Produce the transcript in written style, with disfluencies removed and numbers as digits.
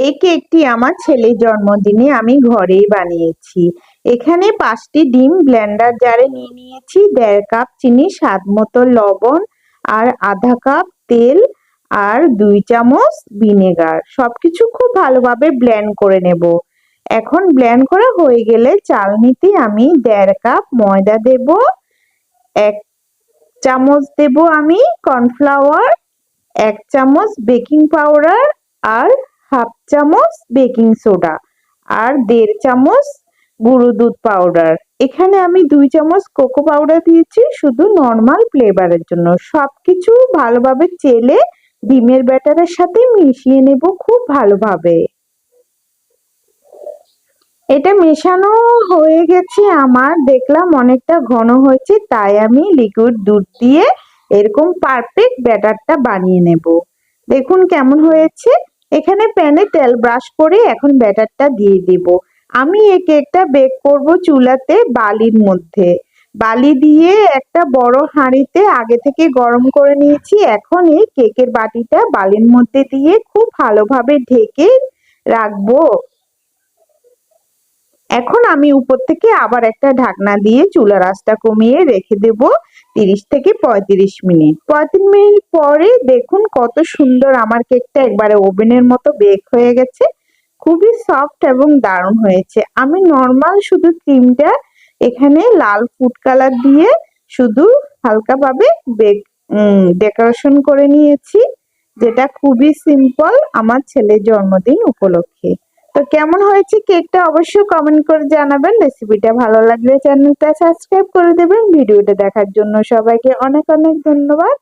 এই কেকটি আমার ছেলের জন্মদিনে আমি ঘরেই বানিয়েছি। এখানে 5টি ডিম ব্লেন্ডার জারে নিয়ে নিয়েছি, 1.5 কাপ চিনি, স্বাদ মতো লবণ, আর আধা কাপ তেল, আর 2 চামচ ভিনেগার। সবকিছু খুব ভালোভাবে ব্লেন্ড করে নেব। এখন ব্লেন্ড করা হয়ে গেলে চালনিতে আমি 1.5 কাপ ময়দা দেব, 1 চামচ দেব আমি কর্নফ্লাওয়ার, 1 চামচ বেকিং পাউডার, আর হাফ চামচ বেকিং সোডা, আর 1.5 চামচ গুঁড়ো দুধ পাউডার। এখানে আমি 2 চামচ কোকো পাউডার দিয়েছি শুধু নর্মাল ফ্লেভারের জন্য। সবকিছু ভালোভাবে চেলে ডিমের ব্যাটারের সাথে মিশিয়ে নেব খুব ভালোভাবে। এটা মেশানো হয়ে গেছে আমার, দেখলাম অনেকটা ঘন হয়েছে, তাই আমি লিকুইড দুধ দিয়ে এরকম পারফেক্ট ব্যাটারটা বানিয়ে নেব। দেখুন কেমন হয়েছে। এখানে প্যানে তেল ব্রাশ করে এখন ব্যাটারটা দিয়ে দেব। আমি এই কেকটা বেক করব চুলাতে বালির মধ্যে। বালি দিয়ে একটা বড় হাঁড়িতে আগে থেকে গরম করে নিয়েছি। এখন এই কেকের বাটিটা বালির মধ্যে দিয়ে খুব ভালোভাবে ঢেকে রাখবো। এখন আমি উপর থেকে আবার একটা ঢাকনা দিয়ে চুলার আঁচটা কমিয়ে রেখে দেব 30 থেকে 35 মিনিট। 35 মিনিট পরে দেখুন কত সুন্দর আমার কেকটা একবারে ওভেনের মতো বেক হয়ে গেছে। খুবই সফট এবং দারুণ হয়েছে। আমি নর্মাল শুধু ক্রিমটা এখানে লাল ফুড কালার দিয়ে শুধু হালকাভাবে ডেকোরেশন করে নিয়েছি, যেটা খুবই সিম্পল আমার ছেলের জন্মদিন উপলক্ষে। তো কেমন হয়েছে কেকটা অবশ্যই কমেন্ট করে জানাবেন। রেসিপিটা ভালো লাগলে চ্যানেলটা সাবস্ক্রাইব করে দেবেন। ভিডিওটা দেখার জন্য সবাইকে অনেক অনেক ধন্যবাদ।